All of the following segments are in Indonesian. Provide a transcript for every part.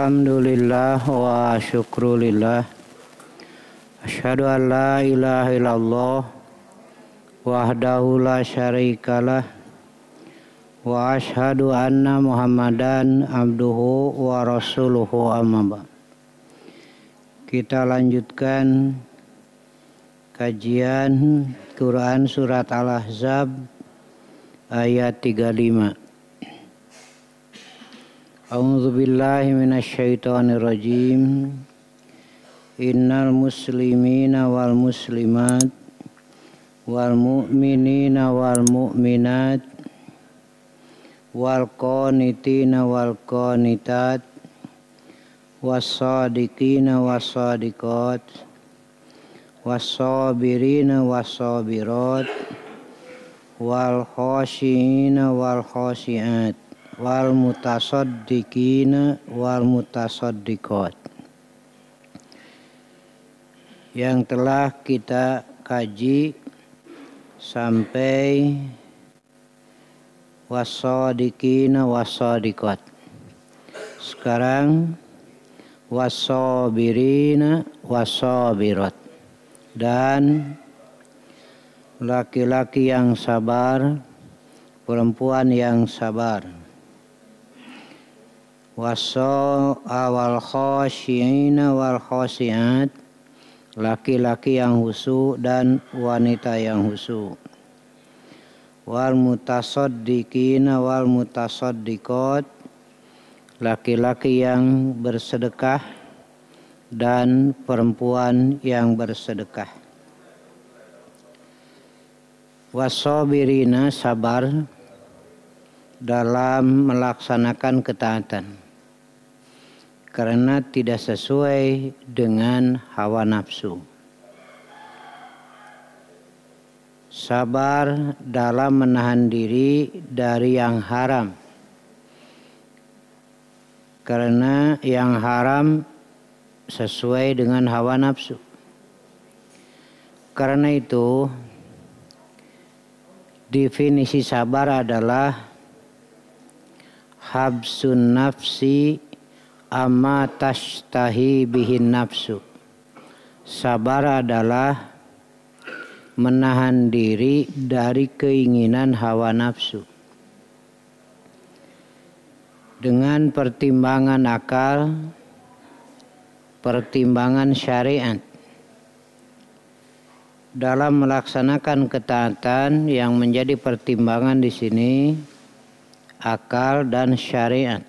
Alhamdulillah wa syukrulillah. Asyhadu an la ilaha illallah wahdahu la syarikalah wa asyhadu anna Muhammadan abduhu wa rasuluhu amma ba'd. Kita lanjutkan kajian Quran surat Al-Ahzab ayat 35. A'udzu billahi minasyaitonir rajim. Innal muslimina wal muslimat wal mu'minina wal mu'minat wal qanitina wal qanitat was shadiqina was shadiqat was sabirina was sabirat wal khashiina wal khashiat wal mutasaddiqina wal mutasaddiqat. Yang telah kita kaji sampai wassadiqina wassadiqat. Sekarang wassabirina wassabirat, dan laki-laki yang sabar, perempuan yang sabar. Wal khashiina wal khashiat, laki-laki yang khusyuk dan wanita yang khusyuk. Wal mutasaddiqina wal mutasaddiqat, laki-laki yang bersedekah dan perempuan yang bersedekah. Wasabirina, sabar dalam melaksanakan ketaatan karena tidak sesuai dengan hawa nafsu. Sabar dalam menahan diri dari yang haram, karena yang haram sesuai dengan hawa nafsu. Karena itu definisi sabar adalah habsun nafsi amma tashtahi bihin nafsu. Sabar adalah menahan diri dari keinginan hawa nafsu dengan pertimbangan akal, pertimbangan syariat. Dalam melaksanakan ketaatan yang menjadi pertimbangan di sini akal dan syariat,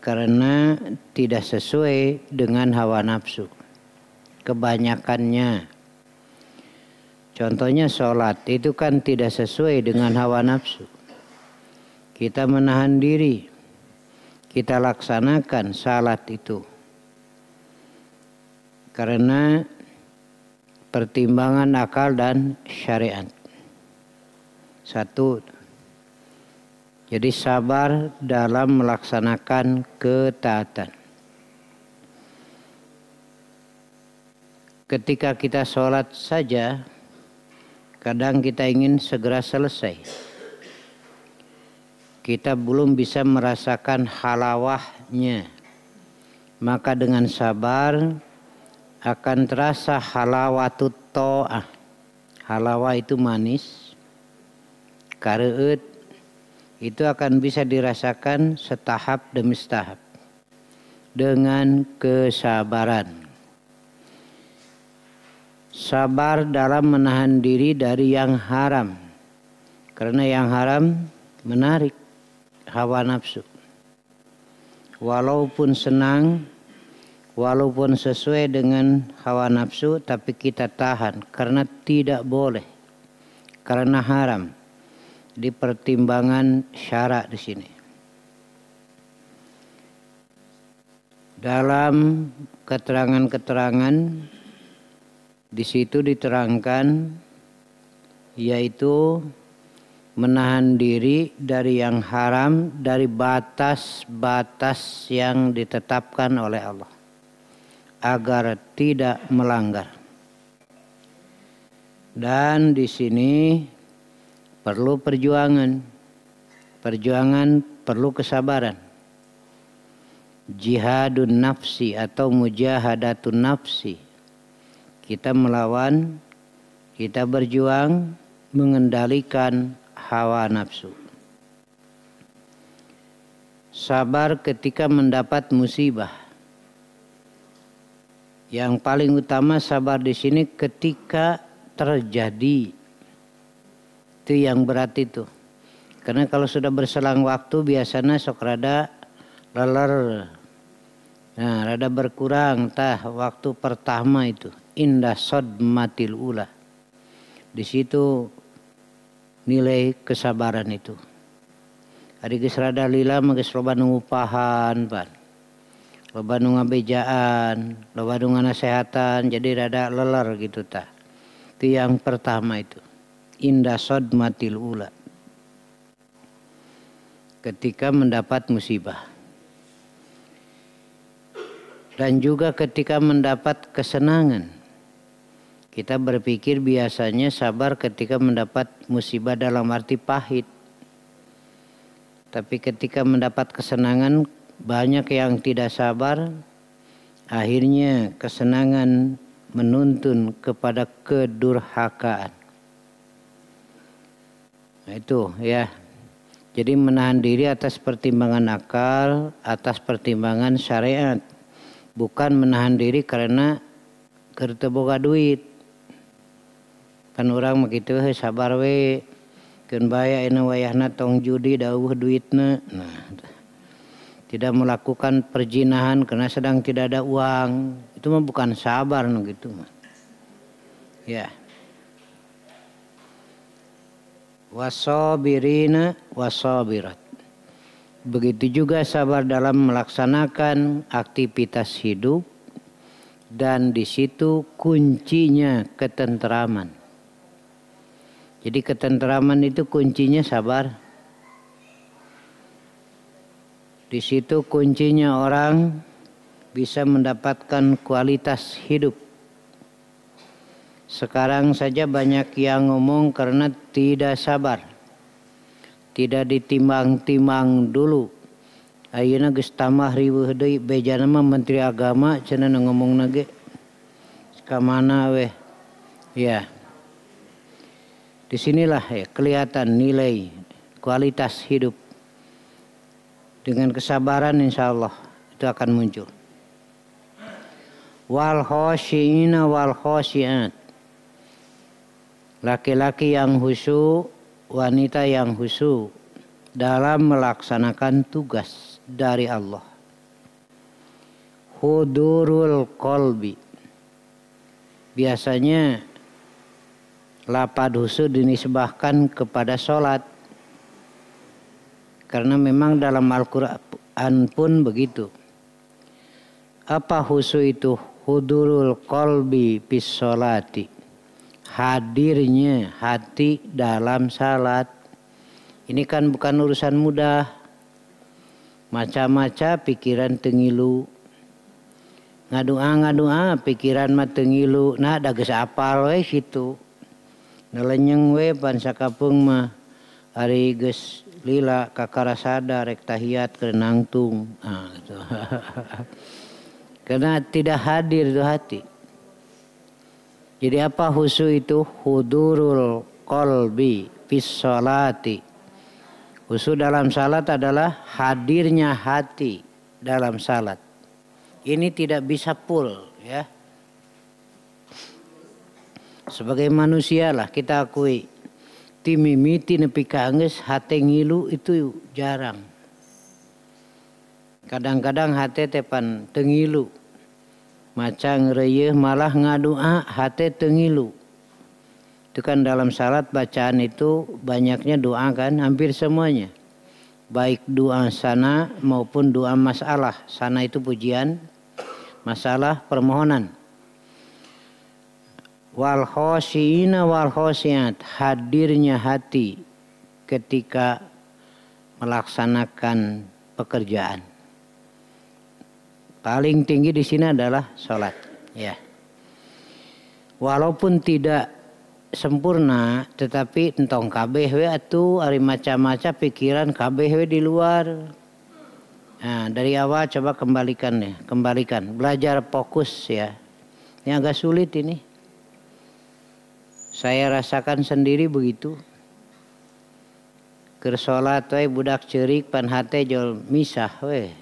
karena tidak sesuai dengan hawa nafsu kebanyakannya. Contohnya sholat itu kan tidak sesuai dengan hawa nafsu. Kita menahan diri, kita laksanakan salat itu karena pertimbangan akal dan syariat. Satu, jadi sabar dalam melaksanakan ketaatan. Ketika kita sholat saja, kadang kita ingin segera selesai. Kita belum bisa merasakan halawahnya. Maka dengan sabar akan terasa halawatut ta'ah. Halawah itu manis, kareut, itu akan bisa dirasakan setahap demi setahap dengan kesabaran. Sabar dalam menahan diri dari yang haram, karena yang haram menarik hawa nafsu. Walaupun senang, walaupun sesuai dengan hawa nafsu, tapi kita tahan karena tidak boleh, karena haram. Di pertimbangan syarak di sini. Dalam keterangan-keterangan di situ diterangkan, yaitu menahan diri dari yang haram, dari batas-batas yang ditetapkan oleh Allah agar tidak melanggar. Dan di sini perlu perjuangan. Perjuangan perlu kesabaran. jihadun nafsi atau mujahadatun nafsi. Kita melawan, kita berjuang mengendalikan hawa nafsu. Sabar ketika mendapat musibah. Yang paling utama sabar di sini ketika terjadi. Itu yang berat itu. Karena kalau sudah berselang waktu biasanya sok rada leler. Nah, rada berkurang tah waktu pertama itu. Indah sodmatil ula. Di situ nilai kesabaran itu. Ari geus rada lila mah geus loba nu ngupahan pan. Loba nu ngabejaan, loba nu nganasehatan, jadi rada leler gitu tah. Itu yang pertama itu. Indah sodmatil ula. Ketika mendapat musibah. Dan juga ketika mendapat kesenangan. Kita berpikir biasanya sabar ketika mendapat musibah dalam arti pahit. Tapi ketika mendapat kesenangan banyak yang tidak sabar. Akhirnya kesenangan menuntun kepada kedurhakaan. Nah, itu ya. Jadi menahan diri atas pertimbangan akal, atas pertimbangan syariat. Bukan menahan diri karena keur teu boga duit. Kan urang mah kitu sabar we. Keun baya ina wayahna tong judi dawuh duitna. Nah, tidak melakukan perjinahan karena sedang tidak ada uang. Itu mah bukan sabar no gitu mah. Ya. Wasabirina wasabirat. Begitu juga sabar dalam melaksanakan aktivitas hidup dan di situ kuncinya ketenteraman. Jadi ketenteraman itu kuncinya sabar. Di situ kuncinya orang bisa mendapatkan kualitas hidup. Sekarang saja banyak yang ngomong karena tidak sabar. Tidak ditimbang-timbang dulu. Ayeuna geus tamah riweuh deui bejana mah Menteri Agama cenah ngomongna ge. Ka mana weh? Ya. Disinilah ya kelihatan nilai kualitas hidup. Dengan kesabaran insya Allah itu akan muncul. Wal khosyiina wal khosyiat. Laki-laki yang khusyuk, wanita yang khusyuk dalam melaksanakan tugas dari Allah. Hudurul qalbi. Biasanya lapad khusyuk dinisbahkan kepada sholat. Karena memang dalam Al-Quran pun begitu. Apa khusyuk itu? Hudurul qalbi bis sholati. Hadirnya hati dalam salat. Ini kan bukan urusan mudah. Maca-maca pikiran tengilu. Ngadua pikiran mah tengilu. Nah da geus apal we situ. Nelenyeng we pan sakapeung mah ari geus lila kakarasada rek tahiyat keur nangtung. Nah, gitu. Karena tidak hadir itu hati. Jadi apa khusyuk itu? Hudurul qalbi fis sholati. Khusyuk dalam salat adalah hadirnya hati dalam salat. Ini tidak bisa full ya. Sebagai manusia lah kita akui. Timimiti nepi ka geus hate ngilu itu jarang. Kadang-kadang hate teh pan teu ngilu. Maca ngereyeuh malah ngadua hate teu ngilu. Itu kan dalam salat bacaan itu banyaknya doa kan, hampir semuanya. Baik doa sana maupun doa masalah. Sana itu pujian, masalah permohonan. Wal khosyiina wal khosyiat. Hadirnya hati ketika melaksanakan pekerjaan. Paling tinggi di sini adalah sholat. Ya. Walaupun tidak sempurna, tetapi entong kabeh we atuh ari maca-maca pikiran kabeh we di luar. Nah, dari awal coba kembalikan. Belajar fokus ya. Ini agak sulit ini. Saya rasakan sendiri begitu. Keur salat we budak ceurik pan hate jol misah we.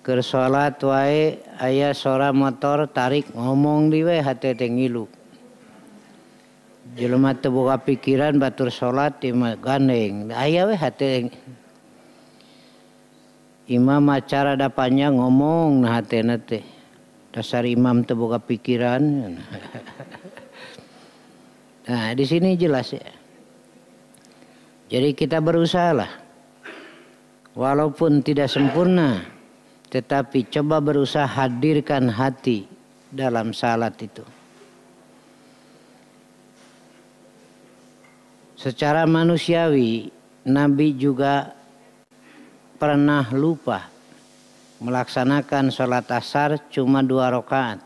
Keur salat wae aya suara motor tarik ngomong di we hate teh ngilu. Jelema teu boga pikiran batur salat imah gandeng. Aya we hate imam acara da panjang ngomong nah hatena teh. Dasar imam teu boga pikiran. Nah, di sini jelas ya. Jadi kita berusahalah. Walaupun tidak sempurna, tetapi coba berusaha hadirkan hati dalam salat itu. Secara manusiawi, Nabi juga pernah lupa melaksanakan sholat asar cuma 2 rakaat.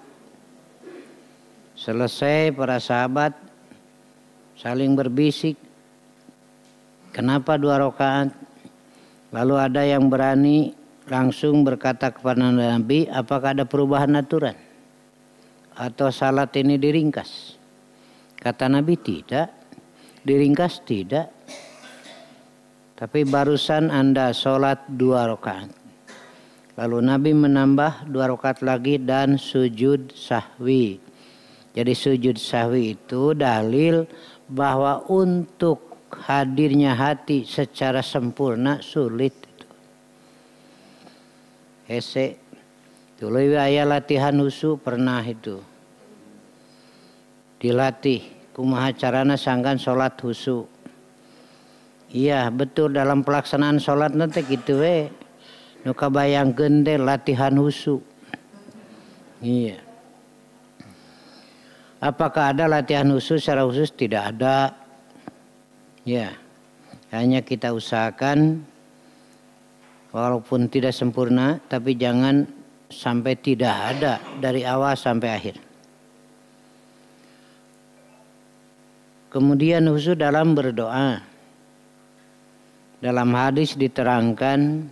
Selesai para sahabat saling berbisik, kenapa 2 rakaat? Lalu ada yang berani langsung berkata kepada Nabi, apakah ada perubahan aturan? Atau salat ini diringkas? Kata Nabi tidak, diringkas tidak. Tapi barusan Anda sholat 2 rakaat. Lalu Nabi menambah 2 rakaat lagi dan sujud sahwi. Jadi sujud sahwi itu dalil bahwa untuk hadirnya hati secara sempurna sulit itu. Hese tuluy aya latihan husu pernah itu. Dilatih kumaha carana sangkan salat husu. Iya betul dalam pelaksanaan sholat nanti gitu we. Nu kabayangkeun teh latihan husu. Iya. Apakah ada latihan husu secara khusus? Tidak ada. Ya. Hanya kita usahakan walaupun tidak sempurna tapi jangan sampai tidak ada dari awal sampai akhir. Kemudian husu dalam berdoa. Dalam hadis diterangkan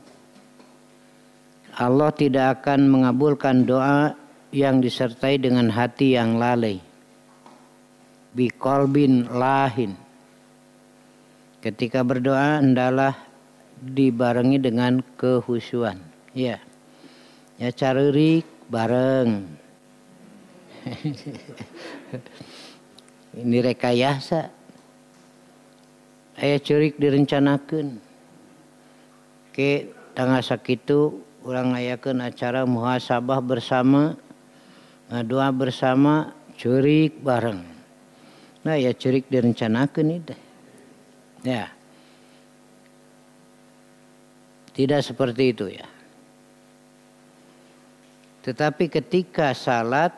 Allah tidak akan mengabulkan doa yang disertai dengan hati yang lalai. Biqalbin lahin. Ketika berdoa hendaklah dibarengi dengan kehusuan. Ya. Ya caririk bareng. Ini rekayasa. Aya ceurik direncanakeun. Ke tanggal sakitu urang ngayakeun acara muhasabah bersama, doa bersama, ceurik bareng. Nah, ya ceurik direncanakeun itu. Ya. Tidak seperti itu ya. Tetapi ketika salat,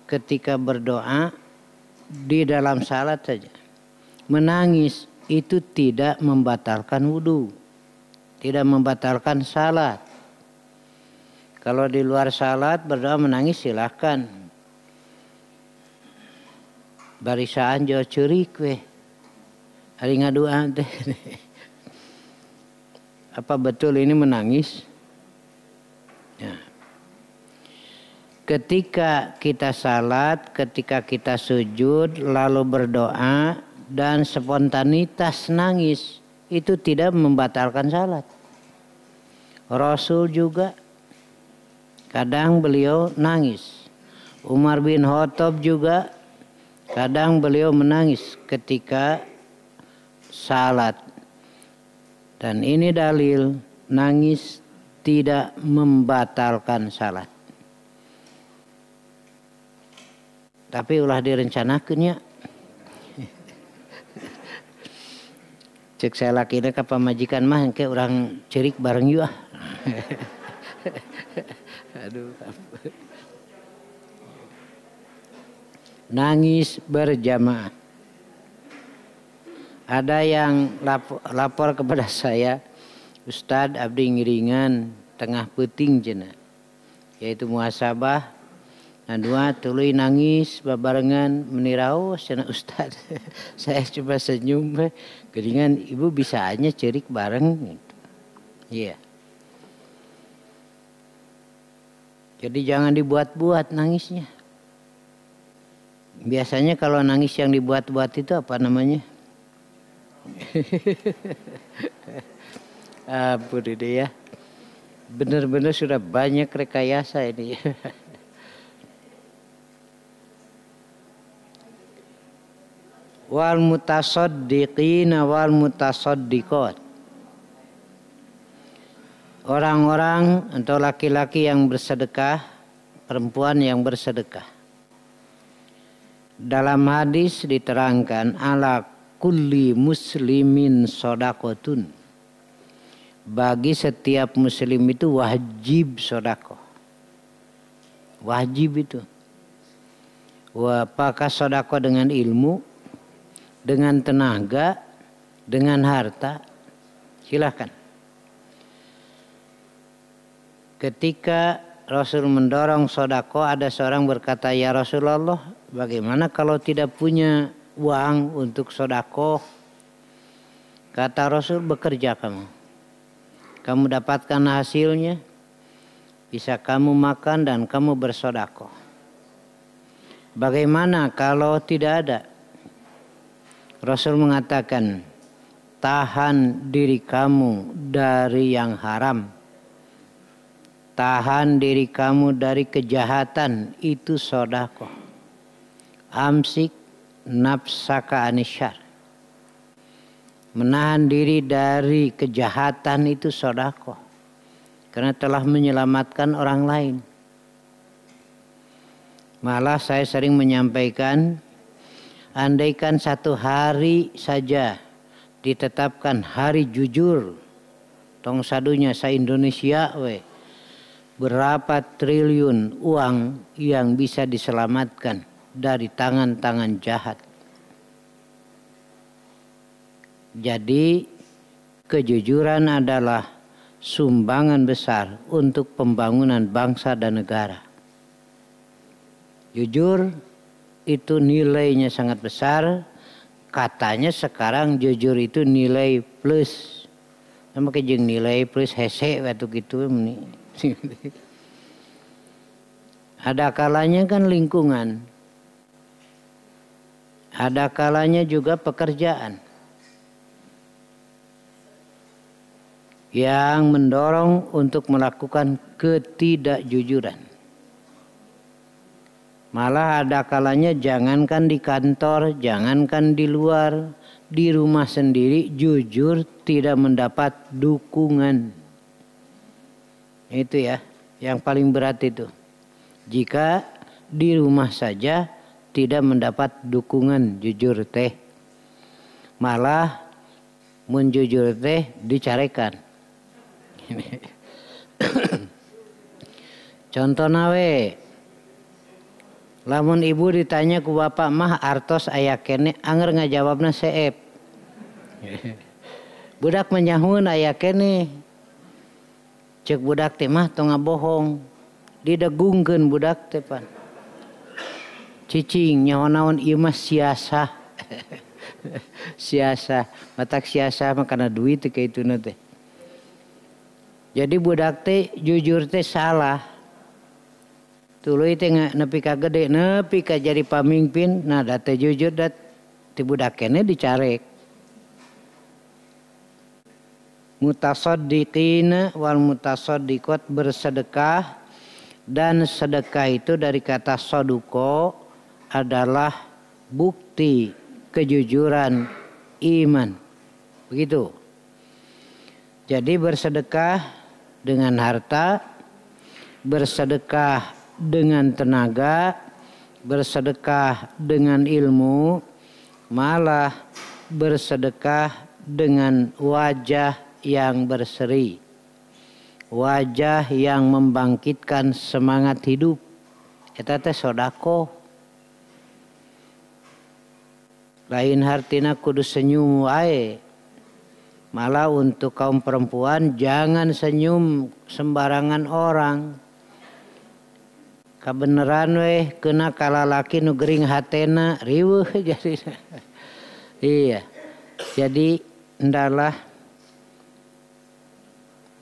ketika berdoa di dalam salat saja menangis itu tidak membatalkan wudu, tidak membatalkan salat. Kalau di luar salat berdoa menangis silahkan. Barisaan jauh ceurik weh. Hari ngaduaan teh. Apa betul ini menangis? Ya. Ketika kita salat, ketika kita sujud lalu berdoa dan spontanitas nangis itu tidak membatalkan salat. Rasul juga kadang beliau nangis. Umar bin Khattab juga kadang beliau menangis ketika salat. Dan ini dalil nangis tidak membatalkan salat. Tapi ulah direncanakeunnya. Cek saya lakina ka pamajikan mah engke urang ceurik bareng yeuh. Aduh. Nangis berjamaah. Ada yang lapor kepada saya, Ustadz abdi ngiringan tengah peuting cenah. Yaitu muhasabah. Nah dua tuluy nangis babarengan meniraos cenah Ustadz. Saya coba senyum geuningan ibu bisa aja cerik bareng gitu. Iya. Yeah. Jadi jangan dibuat-buat nangisnya. Biasanya kalau nangis yang dibuat-buat itu apa namanya? Ampun ini ya. Benar-benar sudah banyak rekayasa ini. Wal mutasaddiqina wal mutasaddiqat. Orang-orang atau laki-laki yang bersedekah, perempuan yang bersedekah. Dalam hadis diterangkan ala kulli muslimin shadaqatun. Bagi setiap muslim itu wajib sedekah. Wajib itu. Apakah sedekah dengan ilmu, dengan tenaga, dengan harta? Silakan. Ketika Rasul mendorong sedekah, ada seorang berkata, "Ya Rasulullah, bagaimana kalau tidak punya uang untuk sedekah?" Kata Rasul, "Bekerja kamu. Kamu dapatkan hasilnya, bisa kamu makan dan kamu bersedekah. Bagaimana kalau tidak ada?" Rasul mengatakan, "Tahan diri kamu dari yang haram. Tahan diri kamu dari kejahatan, itu sedekah. Amsik nafsaka anisyar." Menahan diri dari kejahatan itu sedekah. Karena telah menyelamatkan orang lain. Malah saya sering menyampaikan, andaikan satu hari saja ditetapkan hari jujur, tong sadunya sa Indonesia berapa triliun uang yang bisa diselamatkan dari tangan-tangan jahat. Jadi kejujuran adalah sumbangan besar untuk pembangunan bangsa dan negara. Jujur itu nilainya sangat besar. Katanya sekarang jujur itu nilai plus. Sama kayak nilai plus hese waktu gitu. Ada kalanya kan lingkungan. Ada kalanya juga pekerjaan. Yang mendorong untuk melakukan ketidakjujuran. Malah ada kalanya jangankan di kantor, jangankan di luar, di rumah sendiri jujur tidak mendapat dukungan. Itu ya, yang paling berat itu. Jika di rumah saja tidak mendapat dukungan jujur teh, malah menjujur teh dicarekan. Contoh nawe, lamun ibu ditanya ku bapak mah artos aya kene, anger ngajawabna seep. Budak menyahun aya kene, cek budak teh mah tong ngabohong, didegungkeun budak teh pan. Cicing nyaho naon ieu mah siasa. Siasa, matak siasa mah kana duit teh kaituna teh. Jadi budak teh jujur teh salah. Tuluy teh nepi ka gede, nepi ka jadi pamimpin, nah da teh jujur da ti budak kene dicarek. Mutasaddiqina wal mutasaddiqat, bersedekah, dan sedekah itu dari kata saduqa adalah bukti kejujuran iman. Begitu. Jadi bersedekah dengan harta, bersedekah dengan tenaga, bersedekah dengan ilmu, malah bersedekah dengan wajah yang berseri, wajah yang membangkitkan semangat hidup. Eta teh sodako. Lain hartina kudu senyum wae. Malah untuk kaum perempuan jangan senyum sembarangan orang. Kabeneran weh kena kalalaki nu gering hatena riweuh jadi. Iya. Jadi hendaklah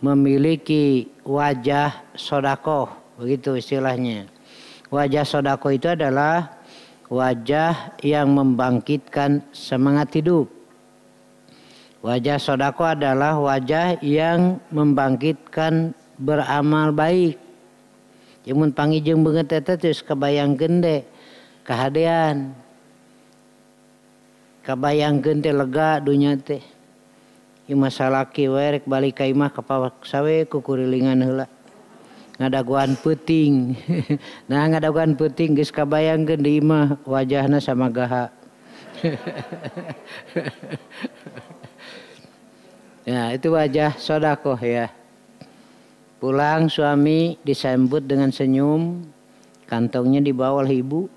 memiliki wajah sedekah. begitu istilahnya. Wajah sodako itu adalah wajah yang membangkitkan semangat hidup. Wajah sodako adalah wajah yang membangkitkan beramal baik. Jamun pangijeng banget eta terus kabayangkeun deh kahadean. Kabayangkeun teh lega dunya teh. Ieu masalah ki we rek balik ka imah ka sawe ku kurilingan heula. Ngadaguan peuting. Nah ngadaguan peuting geus kabayangkeun di imah wajahna samagaha. Ya itu wajah sodakoh ya. Pulang suami disambut dengan senyum, kantongnya dibawa oleh ibu.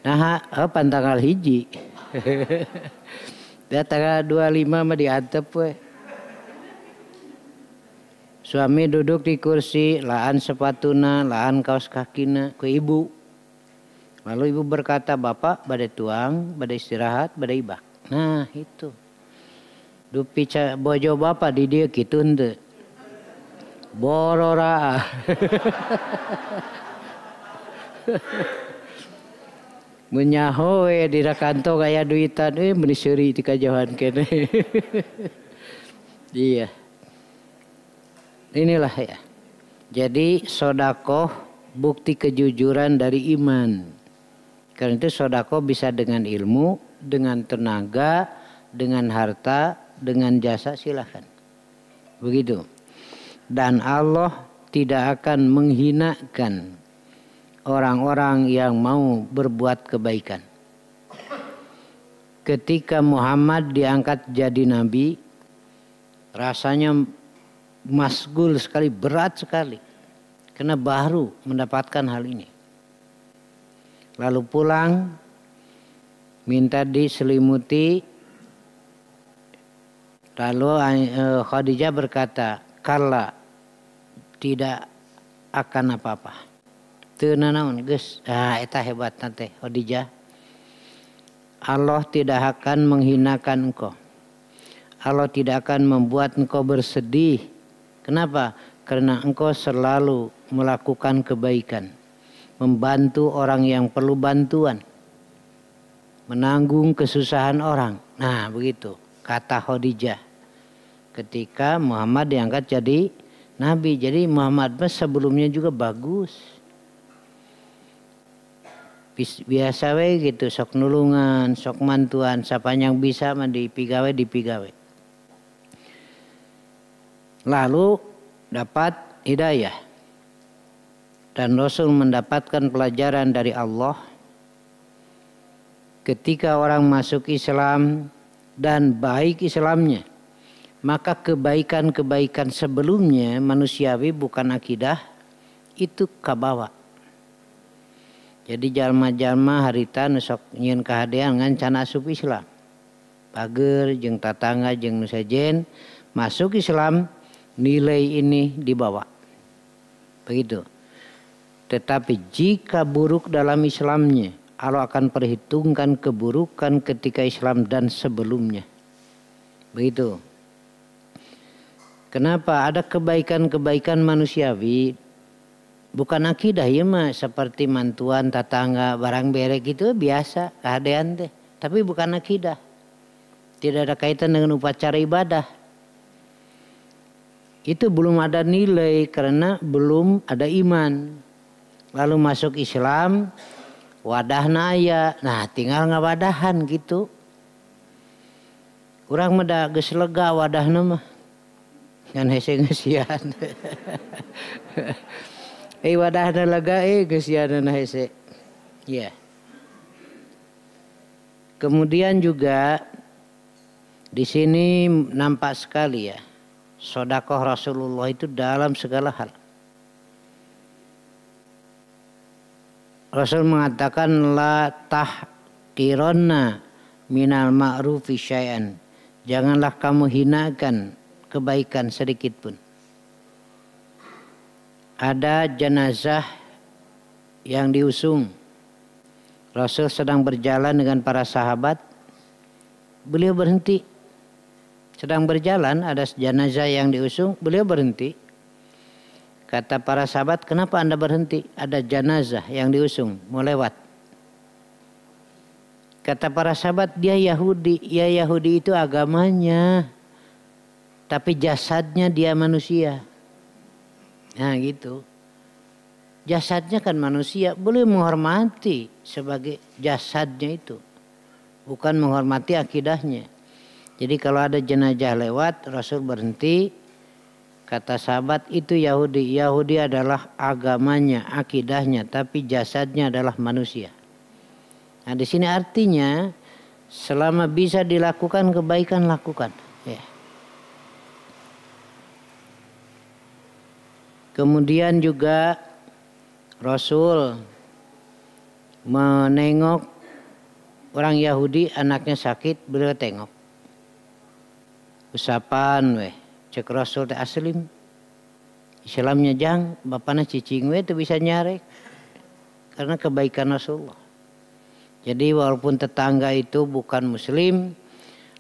Nah, tanggal hiji. Dia tanggal 25 mah diantep we. Suami duduk di kursi, laan sepatuna, laan kaos kakina ke ibu. Lalu ibu berkata, "Bapak bade tuang, bade istirahat, bade ibak." Nah, itu. Dupi bojo bapak di dia kitu henteu. Borora. Menyaho we di kantong aya duitan meuni seuri ti kajauhan kene. Iya. Inilah ya. Jadi sodakoh bukti kejujuran dari iman. Karena itu sodakoh bisa dengan ilmu, dengan tenaga, dengan harta, dengan jasa silahkan. Begitu. Dan Allah tidak akan menghinakan orang-orang yang mau berbuat kebaikan. Ketika Muhammad diangkat jadi nabi, rasanya masgul sekali, berat sekali. Karena baru mendapatkan hal ini. Lalu pulang, minta diselimuti. Lalu Khadijah berkata, "Kala tidak akan apa-apa." Teu nanaon geus. Eta hebat teh Khadijah. Allah tidak akan menghinakan engkau. Allah tidak akan membuat engkau bersedih. Kenapa? Karena engkau selalu melakukan kebaikan. Membantu orang yang perlu bantuan. Menanggung kesusahan orang. Nah begitu kata Khadijah. Ketika Muhammad diangkat jadi nabi. Jadi Muhammad sebelumnya juga bagus. Biasa we gitu, sok nulungan, sok mantuan, sapanjang bisa mah dipigawe. Lalu dapat hidayah. Dan Rasul mendapatkan pelajaran dari Allah. Ketika orang masuk Islam dan baik Islamnya, maka kebaikan-kebaikan sebelumnya manusiawi bukan akidah itu kabawa. Jadi jalma-jalma harita nusok nyieun kahadean ngan can asup Islam. Pager jeung tatangga jeung nu sejen masuk Islam, nilai ini dibawa. Begitu. Tetapi jika buruk dalam Islamnya, Allah akan perhitungkan keburukan ketika Islam dan sebelumnya. Begitu. Kenapa? Ada kebaikan-kebaikan manusiawi. Bukan akidah ya mah seperti mantuan, tatangga, barang berek gitu biasa kehadean teh. Tapi bukan akidah. Tidak ada kaitan dengan upacara ibadah. Itu belum ada nilai karena belum ada iman. Lalu masuk Islam, wadahna aya. Nah tinggal ngawadahan gitu. Urang mah da geus lega wadahna mah. Ngan hese ngeusian. Wadahna lega geusieunna hese. Ya. Kemudian juga di sini nampak sekali ya. Sedekah Rasulullah itu dalam segala hal. Rasul mengatakan la tahqironna minal ma'rufi syai'an. Janganlah kamu hinakan kebaikan sedikit pun. Ada jenazah yang diusung. Rasul sedang berjalan dengan para sahabat. Beliau berhenti. Sedang berjalan ada jenazah yang diusung, beliau berhenti. Kata para sahabat, kenapa Anda berhenti? Ada jenazah yang diusung, mau lewat. Kata para sahabat, dia Yahudi. Ya Yahudi itu agamanya, tapi jasadnya dia manusia. Nah gitu. Jasadnya kan manusia, boleh menghormati sebagai jasadnya itu. Bukan menghormati akidahnya. Jadi kalau ada jenazah lewat, Rasul berhenti. Kata sahabat, itu Yahudi. Yahudi adalah agamanya, akidahnya, tapi jasadnya adalah manusia. Nah di sini artinya selama bisa dilakukan kebaikan lakukan. Ya. Kemudian juga Rasul menengok orang Yahudi, anaknya sakit, beliau tengok. Usapan weh, cek Rasul teh aslim. Islamnya jang, bapaknya cicing weh itu bisa nyarek. Karena kebaikan Rasulullah. Jadi walaupun tetangga itu bukan muslim,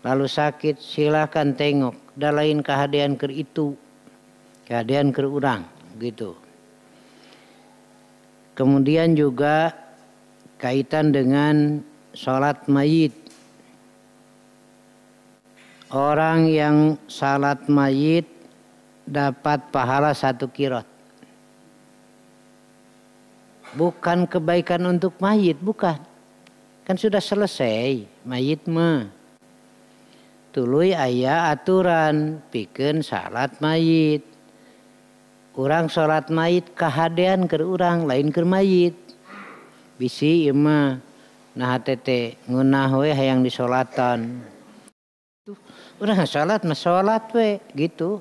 lalu sakit, silakan tengok. Da lain kehadian ke itu, kehadian ke urang, gitu. Kemudian juga kaitan dengan sholat mayit. Orang yang salat mayit dapat pahala 1 qiraat. Bukan kebaikan untuk mayit, bukan. Kan sudah selesai mayit mah. Tuluy aya aturan pikeun salat mayit. Urang salat mayit kahadean keur urang lain keur mayit. Bisi ieu mah nah tete ngeunah we hayang disolatan. Urang salat mah salat we gitu.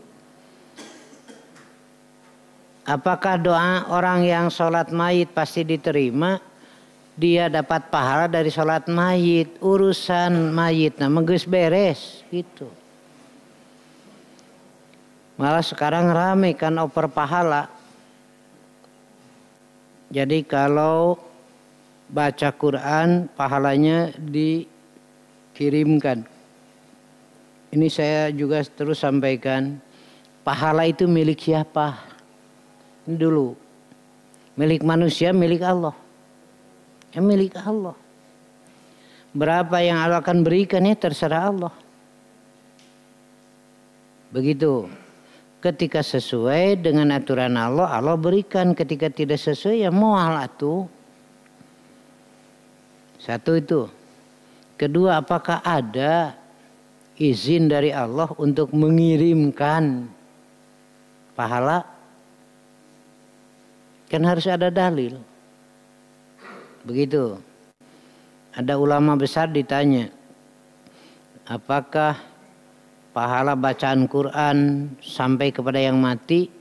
Apakah doa orang yang salat mayit pasti diterima? Dia dapat pahala dari sholat mayit, urusan mayit nama geus beres gitu. Malah sekarang rame kan oper pahala. Jadi kalau baca Quran pahalanya dikirimkan. Ini saya juga terus sampaikan, pahala itu milik siapa? Ini dulu, milik manusia, milik Allah. Yang milik Allah. Berapa yang Allah akan berikan ya terserah Allah. Begitu. Ketika sesuai dengan aturan Allah, Allah berikan. Ketika tidak sesuai ya moal atuh. Satu itu. Kedua, apakah ada izin dari Allah untuk mengirimkan pahala? Kan harus ada dalil. Begitu. Ada ulama besar ditanya, apakah pahala bacaan Quran sampai kepada yang mati?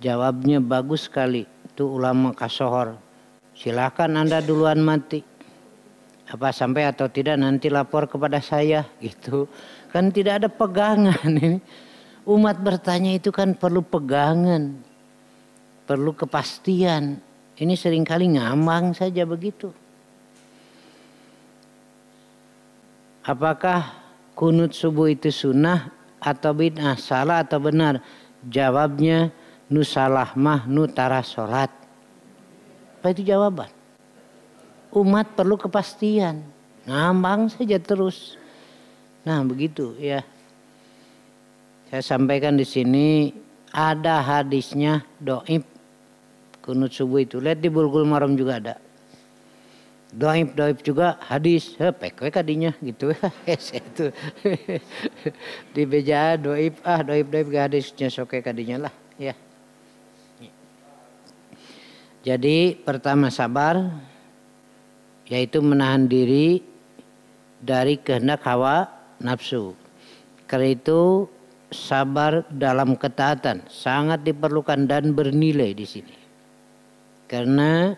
Jawabnya bagus sekali. Itu ulama kasohor. Silakan Anda duluan mati. Apa sampai atau tidak nanti lapor kepada saya gitu. Kan tidak ada pegangan ini. Umat bertanya itu kan perlu pegangan. Perlu kepastian. Ini seringkali ngambang saja begitu. Apakah kunut subuh itu sunnah atau bid'ah, salah atau benar? Jawabnya nu salah mah nu tara salat. Apa itu jawaban? Umat perlu kepastian. Ngambang saja terus. Nah begitu ya. Saya sampaikan di sini ada hadisnya dhaif. Kunut subuh itu. Lihat di Bulughul Maram juga ada. Dhaif juga hadis. Pek we kadinya gitu. Itu. Di beja dhaif ke hadisnya soke kadinya lah ya. Jadi pertama sabar, yaitu menahan diri dari kehendak hawa nafsu. Karena itu sabar dalam ketaatan sangat diperlukan dan bernilai di sini. Karena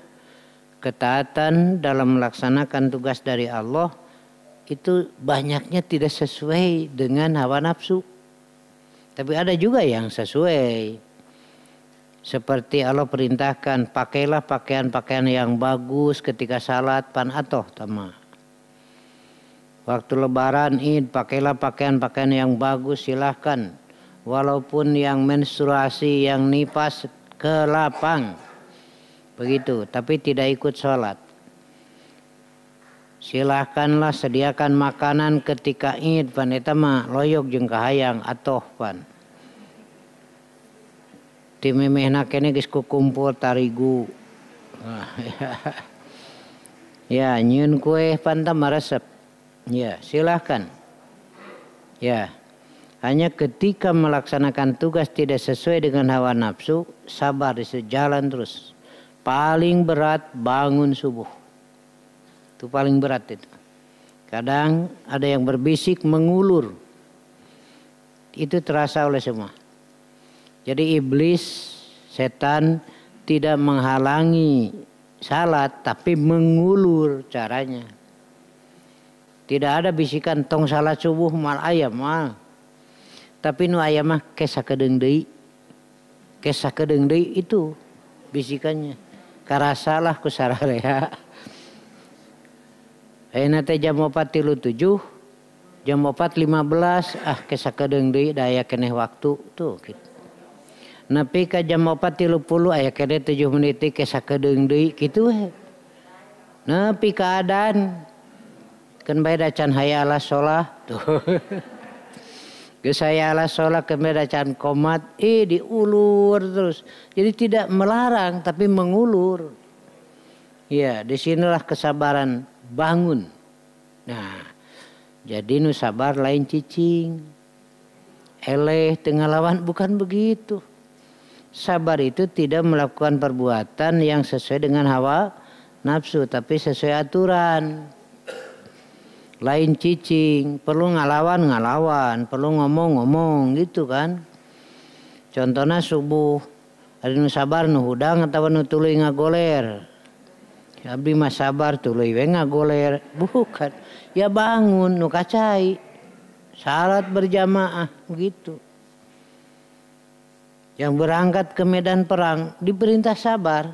ketaatan dalam melaksanakan tugas dari Allah itu banyaknya tidak sesuai dengan hawa nafsu. Tapi ada juga yang sesuai. Seperti Allah perintahkan, pakailah pakaian-pakaian yang bagus ketika salat pan atoh tama. Waktu lebaran Id, pakailah pakaian-pakaian yang bagus silahkan. Walaupun yang menstruasi, yang nifas ke lapang. Begitu, tapi tidak ikut sholat. Silahkanlah sediakan makanan ketika Id pan eta mah loyog jeung kahayang atoh pan. Ti memehna kene geus kukumpul tarigu. Ya, nyieun kue pan teh maresep. Ya, silahkan. Ya. Hanya ketika melaksanakan tugas tidak sesuai dengan hawa nafsu, sabar jalan terus. Paling berat bangun subuh. Itu paling berat itu. Kadang ada yang berbisik mengulur. Itu terasa oleh semua. Jadi iblis, setan tidak menghalangi salat tapi mengulur caranya. Tidak ada bisikan tong salat subuh mal ayam mal. Tapi nu aya mah kesakedeung deui. Kesakedeung deui itu bisikannya. Karasalah ku sararea. Ayeuna teh jam 4.37, jam 4.15 kesakedeung deui da aya keneh waktu tuh gitu. Nepi ka jam 4.30 aya keneh 7 menit kesakedeung deui kitu we. Nepi ka adzan keun bae da can hayya ala sholah tuh. Geus hayya ala sholah keun bae da can qomat diulur terus. Jadi tidak melarang tapi mengulur. Ya, disinilah kesabaran bangun. Nah, jadi nu sabar lain cicing. Eleh tengah lawan bukan begitu. Sabar itu tidak melakukan perbuatan yang sesuai dengan hawa nafsu tapi sesuai aturan. Lain cicing, perlu ngalawan, perlu ngomong gitu kan. Contohnya subuh, ada nu sabar nu hudang atau nu tuluy ngagoler. Abdi mah sabar tuluy we ngagoler, bukan. Ya bangun nu kacai. Salat berjamaah gitu. Yang berangkat ke medan perang diperintah sabar.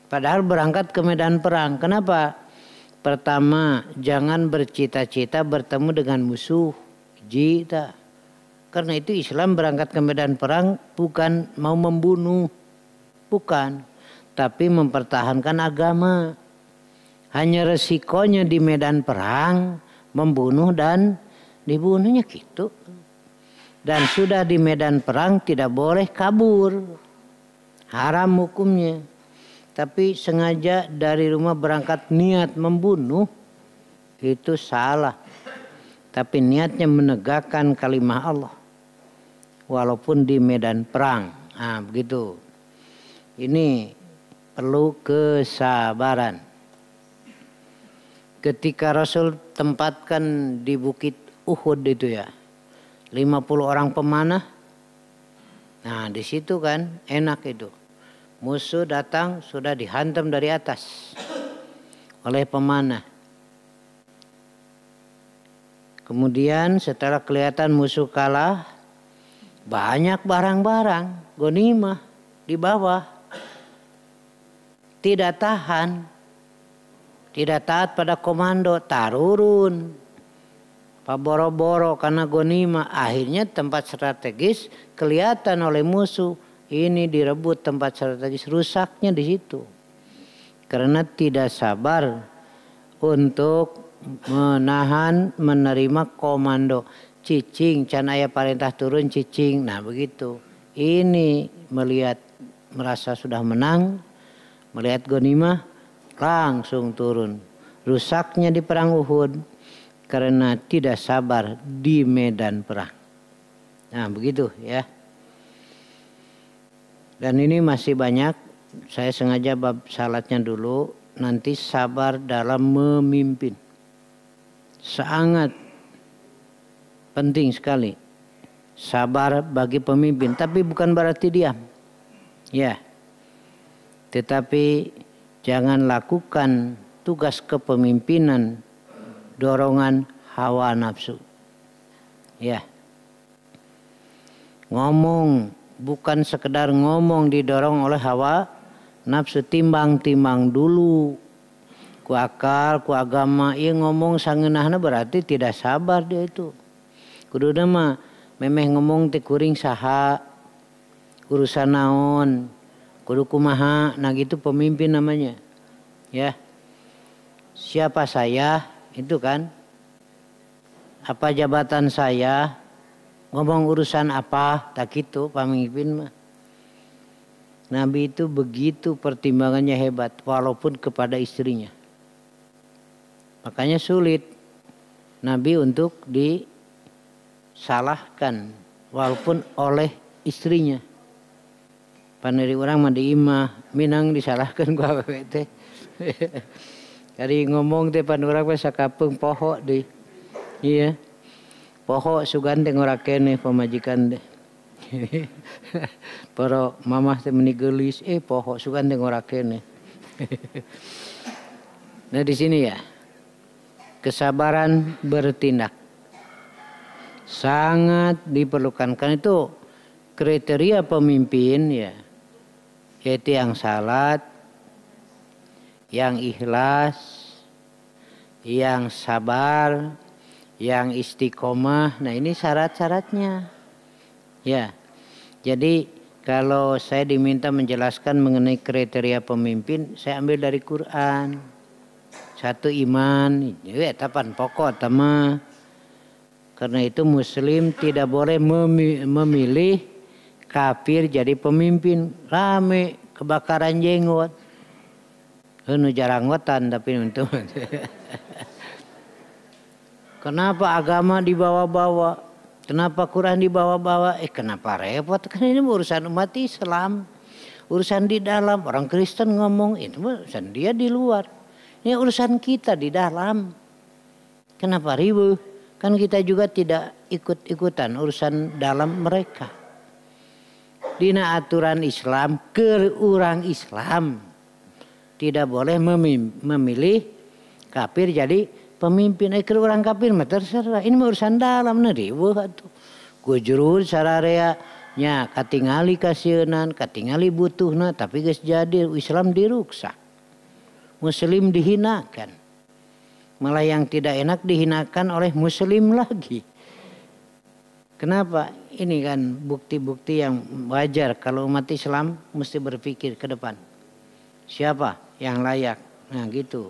Padahal berangkat ke medan perang. Kenapa? Pertama, jangan bercita-cita bertemu dengan musuh. Jita. Karena itu Islam berangkat ke medan perang bukan mau membunuh. Bukan. Tapi mempertahankan agama. Hanya resikonya di medan perang membunuh dan dibunuhnya gitu. Dan sudah di medan perang tidak boleh kabur. Haram hukumnya. Tapi sengaja dari rumah berangkat niat membunuh. Itu salah. Tapi niatnya menegakkan kalimah Allah. Walaupun di medan perang. Nah begitu. Ini perlu kesabaran. Ketika Rasul tempatkan di bukit Uhud itu ya. 50 orang pemanah. Nah di situ kan enak itu. Musuh datang sudah dihantam dari atas oleh pemanah. Kemudian setelah kelihatan musuh kalah, banyak barang-barang ghanimah di bawah. Tidak tahan. Tidak taat pada komando, tarurun. Paboro-boro karena ghanimah. Akhirnya tempat strategis kelihatan oleh musuh. Ini direbut tempat strategis, rusaknya di situ. Karena tidak sabar untuk menahan, menerima komando. Cicing, can aya perintah turun cicing. Nah begitu. Ini melihat, merasa sudah menang, melihat ghanimah, langsung turun. Rusaknya di perang Uhud karena tidak sabar di medan perang. Nah begitu ya. Dan ini masih banyak. Saya sengaja bab salatnya dulu. Nanti sabar dalam memimpin. Sangat penting sekali. Sabar bagi pemimpin. Tapi bukan berarti diam. Ya. Tetapi jangan lakukan tugas kepemimpinan dorongan hawa nafsu. Ya. Ngomong, bukan sekedar ngomong didorong oleh hawa nafsu, timbang-timbang dulu. Ku akal, ku agama, ieu ngomong sangeunahna berarti tidak sabar dia itu. Kuduna mah memeh ngomong teh kuring saha. urusan naon, kudu kumaha, nah gitu pemimpin namanya. Ya. Siapa saya, itu kan. Apa jabatan saya, ngomong urusan apa, tak gitu pemimpin mah. Nabi itu begitu pertimbangannya hebat, walaupun kepada istrinya. Makanya sulit Nabi untuk disalahkan, walaupun oleh istrinya. Paneri orang mah di imah, minang disalahkan ku awewe teh. Kari ngomong teh pan urang mah sakapeung poho deui. Iya. Poho sugan teh ngora keneh pamajikan teh. Para mamah teh meuni geulis, poho sugan teh ngora keneh. Nah di sini ya. Kesabaran bertindak sangat diperlukan. Karena itu kriteria pemimpin ya, yaitu yang salat, yang ikhlas, yang sabar, yang istiqomah. Nah ini syarat-syaratnya. Ya, jadi kalau saya diminta menjelaskan mengenai kriteria pemimpin, saya ambil dari Quran. Satu iman, ya tapan pokok tama. Karena itu Muslim tidak boleh memilih kafir jadi pemimpin. Rame kebakaran jenggot. Nu jaranggotan tapi itu. Kenapa agama dibawa-bawa? Kenapa Quran dibawa-bawa? Kenapa repot? Kan ini urusan umat Islam. Urusan di dalam. Orang Kristen ngomong itu urusan dia di luar. Ini urusan kita di dalam. Kenapa ribut? Kan kita juga tidak ikut-ikutan urusan dalam mereka. Dina aturan Islam ke orang Islam tidak boleh memilih kafir jadi pemimpin. Ke orang kafir mah terserah. Ini urusan dalam nah ribut atuh. Gujurul sararea nya katingali kasienan, katingali butuhna tapi geus jadi Islam diruksak. Muslim dihinakan. Malah yang tidak enak dihinakan oleh Muslim lagi. Kenapa? Ini kan bukti-bukti yang wajar kalau umat Islam mesti berpikir ke depan. Siapa yang layak? Nah gitu.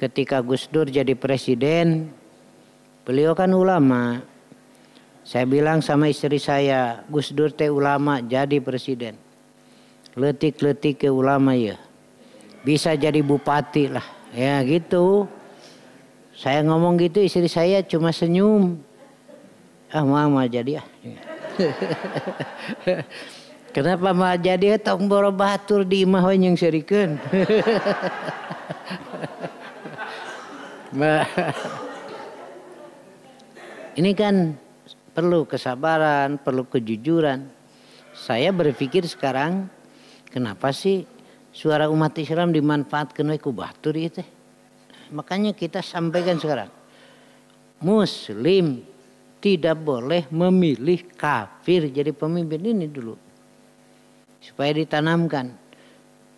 Ketika Gus Dur jadi presiden, beliau kan ulama. Saya bilang sama istri saya, Gus Dur teh ulama jadi presiden. Letik-letik ke ulama ya. Bisa jadi bupati lah. Ya gitu. Saya ngomong gitu istri saya cuma senyum. Mama jadi ah. Kenapa mah jadi tong boro batur di imah we yang serikeun. Ini kan perlu kesabaran, perlu kejujuran. Saya berpikir sekarang kenapa sih suara umat Islam dimanfaatkan oleh kubatur itu. Makanya kita sampaikan sekarang. Muslim tidak boleh memilih kafir jadi pemimpin ini dulu. Supaya ditanamkan.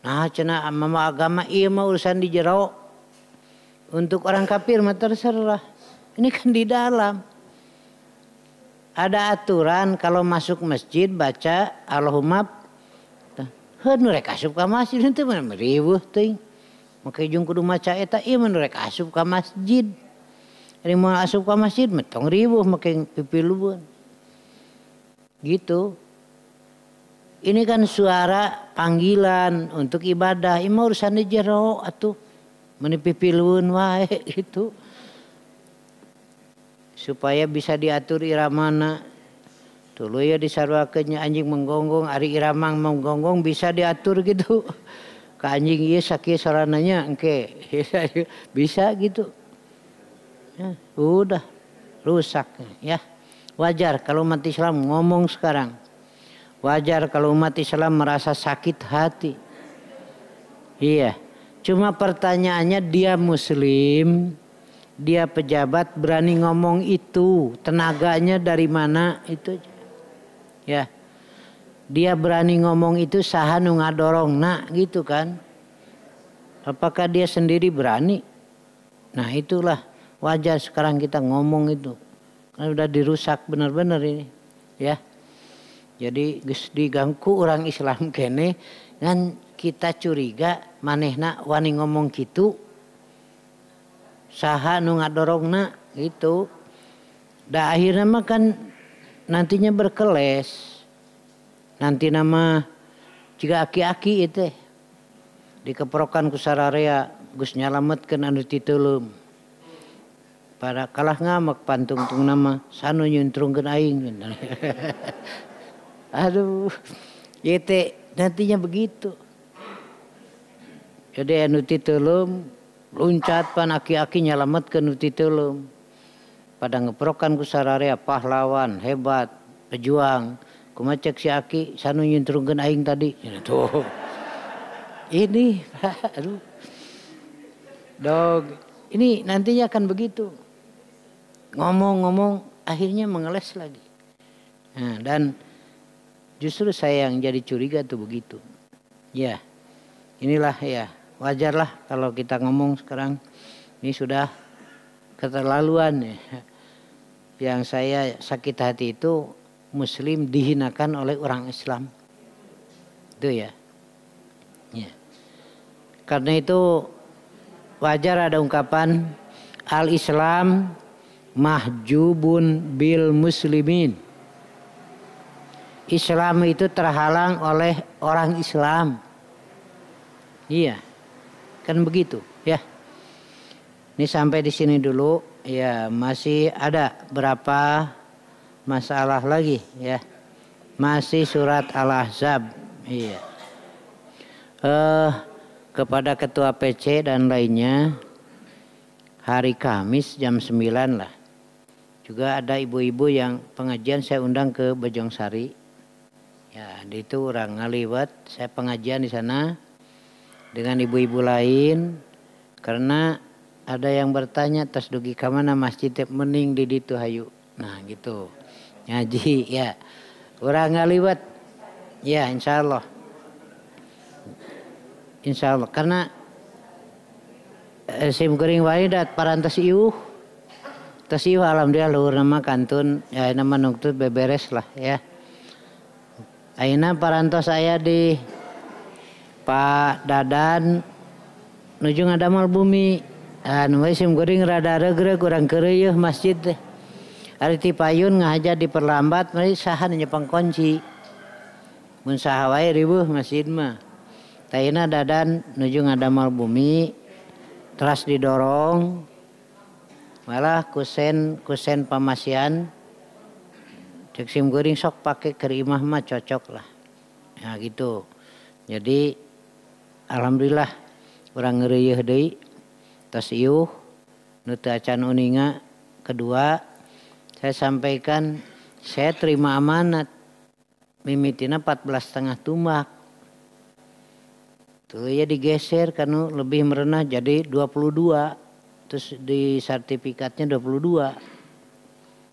Nah cenah mama agama iya mah urusan di jero. Untuk orang kafir mah terserah. Ini kan di dalam. Ada aturan kalau masuk masjid baca Allahumma nu rek asup ka masjid teh mah riweuh teuing. Make jeung kudu maca eta ieu mah rek asup ka masjid. Ari mau asup ka masjid mah tong riweuh make pipilueun. Gitu. Ini kan suara panggilan untuk ibadah. Ieu mah urusan di jero atuh. Mun pipilueun wae gitu. Supaya bisa diatur iramana. Dulu ya disarwakeunnya anjing menggonggong, ari iramang menggonggong bisa diatur gitu. Ka anjing ieu sakieu sarananya engke. Bisa gitu. Ya, udah rusak ya. Wajar kalau umat Islam ngomong sekarang. Wajar kalau umat Islam merasa sakit hati. Iya. Cuma pertanyaannya dia muslim, dia pejabat berani ngomong itu, tenaganya dari mana itu aja. Ya, dia berani ngomong itu saha nu ngadorongna gitu kan. Apakah dia sendiri berani? Nah itulah wajar sekarang kita ngomong itu. Karena udah dirusak benar-benar ini. Ya. Jadi geus diganggu orang Islam kene kan kita curiga manehna wani ngomong kitu saha nu ngadorongna gitu. Da akhirnya mah kan nantinya berkeles. Nanti nama jika aki-aki itu dikeprokan ku sararea geus nyalametkeun anu titeulem. Pada kalah ngamek pantungtung nama sanu nyuntrungkeun aing. Aduh, itu nantinya begitu. Jadi anu titeulem luncat pan aki-aki nyalametkeun anu titeulem. Pada ngeprokan ku sararea pahlawan hebat pejuang. Kumaha cek si aki sanu nyuntrungkeun aing tadi. Tuh. Ini aduh. Dog, ini nantinya akan begitu. Ngomong-ngomong akhirnya mengeles lagi. Nah, dan justru saya yang jadi curiga tuh begitu. Ya, inilah ya wajarlah kalau kita ngomong sekarang ini sudah keterlaluan ya. Yang saya sakit hati itu Muslim dihinakan oleh orang Islam. Itu ya. Ya. Karena itu wajar ada ungkapan al-Islam mahjubun bil muslimin. Islam itu terhalang oleh orang Islam. Iya. Kan begitu, ya. Ini sampai di sini dulu, ya, masih ada berapa masalah lagi, ya. Masih surat Al-Ahzab, iya. Kepada ketua PC dan lainnya hari Kamis jam 9 lah. Juga ada ibu-ibu yang pengajian saya undang ke Bojongsari. Ya, di itu orang ngaliwat, saya pengajian di sana dengan ibu-ibu lain karena ada yang bertanya tas dugi ka mana masjid mending di ditu hayu. Nah, gitu. Ngaji ya. Orang ngaliwat. Ya, insyaallah. Insyaallah karena sim kuring wae dat parantos ieuh. Tas ieuh alhamdulillah luhur nama kantun ya nama nuntut beberes lah ya. Ayeuna parantos saya di Pak Dadan nuju ngadamal bumi. Anu we sim kuring rada regreg urang keureuh masjid teh. Ari ti payun ngahaja diperlambat mari saha nu nyepang kunci. Mun saha wae riweuh masjid mah. Taina Dadan nuju ngadamal bumi teras didorong malah kusen pamasian cek sim kuring sok pake keur imah mah cocok lah. Ya gitu. Jadi alhamdulillah urang ngeureueuh deui tos ieuh nu teu acan uninga. Kedua saya sampaikan saya terima amanat mimitina 14,5 tumbak. Tuh ya digeser karena lebih merenah jadi 22. Terus di sertifikatnya 22.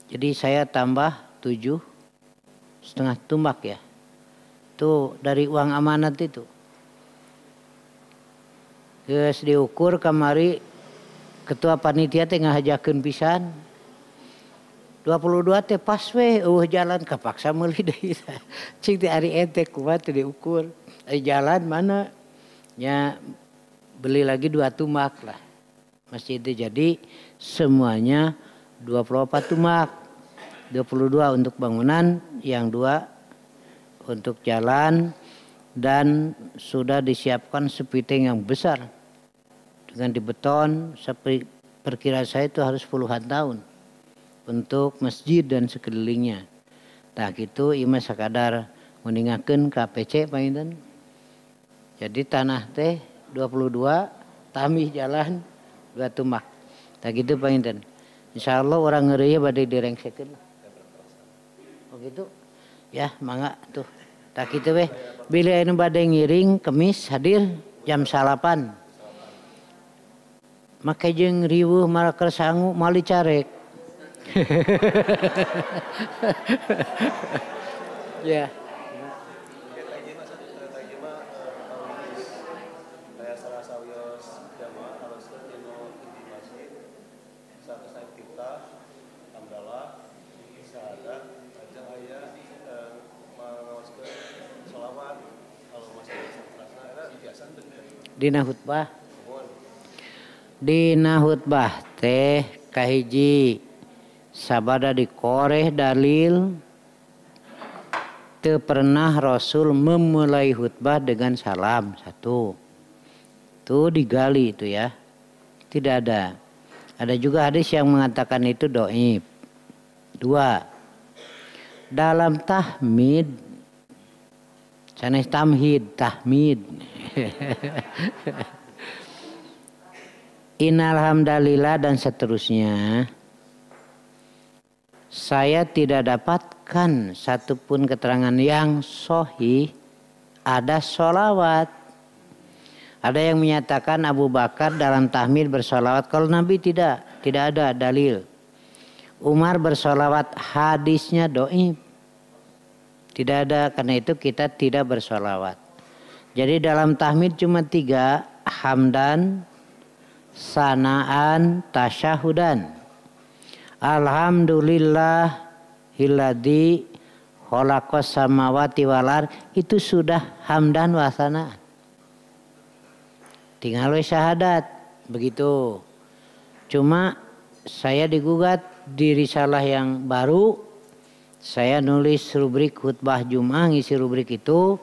Jadi saya tambah 7,5 tumbak ya. Tuh dari uang amanat itu. Geus diukur kamari ketua panitia teh ngahajakeun pisan. 22 teh pas we jalan kapaksa meuli deui. Cing teh ari ente kuat teh diukur. Jalan mana? Ya beli lagi 2 tumbak lah. Masjid itu jadi semuanya 24 tumbak. 22 untuk bangunan, yang 2 untuk jalan dan sudah disiapkan sepiting yang besar. Dengan dibeton, perkiraan saya itu harus puluhan tahun untuk masjid dan sekelilingnya. Nah gitu ima sakadar meningakeun KPC painten. Jadi tanah teh 22, tamih jalan 2 tumbak. Tak gitu painten. Insyaallah orang ngeureueuh bade direngsekeun. Oh gitu. Ya, mangga tuh. Tak kitu weh. Bila anu bade ngiring Kemis hadir jam 8. Make jeung riweuh maraker sangu mali carek. Ya. Dina khutbah. Dina khutbah teh kahiji sabada dikoreh dalil teu pernah Rasul memulai khutbah dengan salam. Satu. Tuh digali itu ya. Tidak ada. Ada juga hadis yang mengatakan itu dhaif. Dua. Dalam tahmid sanes tamhid, tahmid. Innal hamdalillah dan seterusnya. Saya tidak dapatkan satupun keterangan yang sahih ada sholawat. Ada yang menyatakan Abu Bakar dalam tahmid bersolawat. Kalau Nabi tidak ada dalil. Umar bersolawat, hadisnya dhaif. Tidak ada, karena itu kita tidak bersolawat. Jadi dalam tahmid cuma 3, hamdan, sanaan, tasyahudan. Alhamdulillah hilladzi khalaqas samawati wal ard, itu sudah hamdan wa sanaan. Tinggal syahadat begitu. Cuma saya digugat di risalah yang baru, saya nulis rubrik khutbah Jumat, ngisi rubrik itu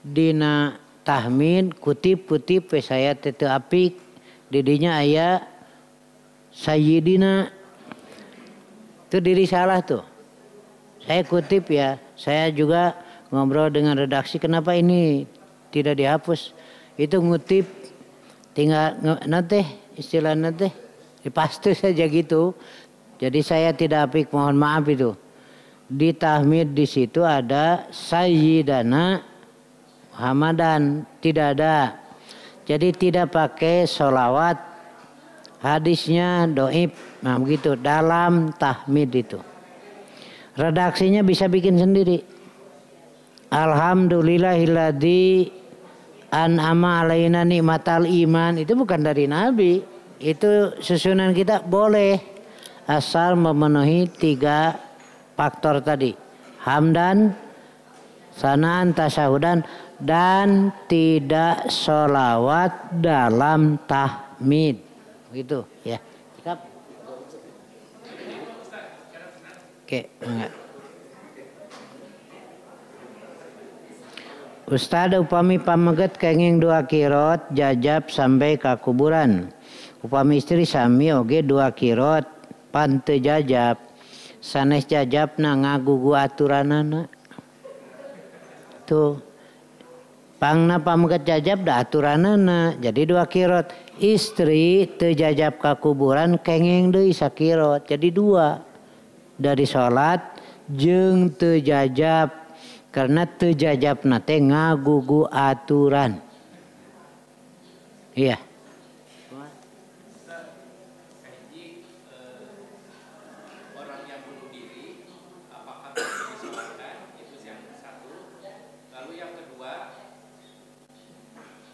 dina tahmid kutip saya teu apik didinya aya sayyidina. Itu diri salah tuh. Saya kutip ya. Saya juga ngobrol dengan redaksi. Kenapa ini tidak dihapus? Itu ngutip. Tinggal nanti istilah nanti dipaste saja gitu. Jadi saya tidak apik. Mohon maaf itu. Di tahmid di situ ada Sayyidana Muhammadan. Tidak ada. Jadi tidak pakai sholawat. Hadisnya dhaif. Nah begitu dalam tahmid itu. Redaksinya bisa bikin sendiri. Alhamdulillahilladzi an'ama alaina nikmatal iman. Itu bukan dari Nabi. Itu susunan kita boleh. Asal memenuhi 3 faktor tadi. Hamdan, sanaan, tasyahudan. Dan tidak sholawat dalam tahmid. Gitu ya. Sikap. Oke, enggak. Ustad upami pameget kenging 2 kirot jajab sampai ke kuburan. Upami istri sami oge 2 kirot pan teu jajab. Sanes jajabna ngagugu aturanana. Tuh. Pangna pameget jajab da aturanana. Jadi 2 kirot. Istri teu jajab ka kuburan kenging deui sakirot. Jadi 2. Dari salat jeung teu jajab. Karena teu jajabna teh ngagugu aturan. Iya. Orang yang bunuh diri apakah disolatkan? Itu yang satu. Lalu yang kedua,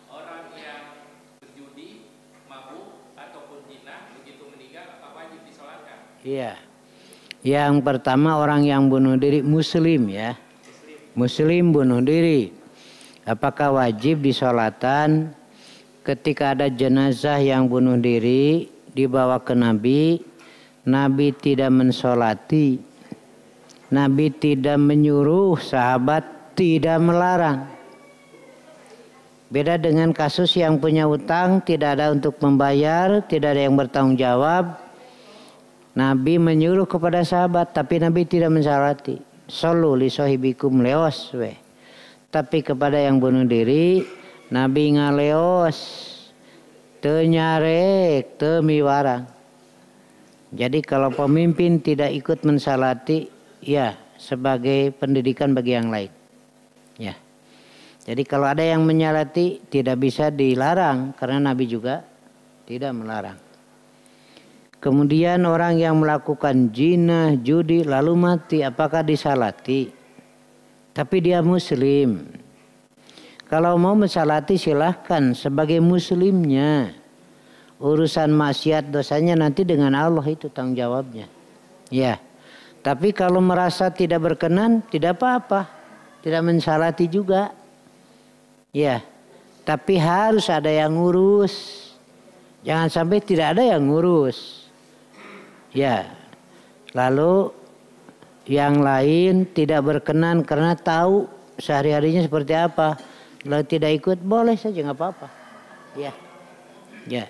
orang yang berjudi, mabuk ataupun zina begitu meninggal apa wajib disolatkan? Iya. Yang pertama orang yang bunuh diri muslim ya. Muslim bunuh diri. Apakah wajib disolatan? Ketika ada jenazah yang bunuh diri dibawa ke Nabi, Nabi tidak mensolati. Nabi tidak menyuruh, sahabat tidak melarang. Beda dengan kasus yang punya utang, tidak ada untuk membayar, tidak ada yang bertanggung jawab. Nabi menyuruh kepada sahabat, tapi Nabi tidak mensolati. Sallu li sahibikum leos we. Tapi kepada yang bunuh diri, Nabi ngaleos, teu nyarek, teu miwarang. Jadi kalau pemimpin tidak ikut mensalati, ya sebagai pendidikan bagi yang lain. Ya. Jadi kalau ada yang menyalati tidak bisa dilarang karena Nabi juga tidak melarang. Kemudian orang yang melakukan zina, judi lalu mati, apakah disalati? Tapi dia muslim. Kalau mau mensalati silahkan sebagai muslimnya. Urusan maksiat dosanya nanti dengan Allah itu tanggung jawabnya. Ya. Tapi kalau merasa tidak berkenan tidak apa-apa. Tidak mensalati juga. Ya. Tapi harus ada yang ngurus. Jangan sampai tidak ada yang ngurus. Ya. Lalu yang lain tidak berkenan karena tahu sehari-harinya seperti apa. Kalau tidak ikut boleh saja, nggak apa-apa. Ya. Ya.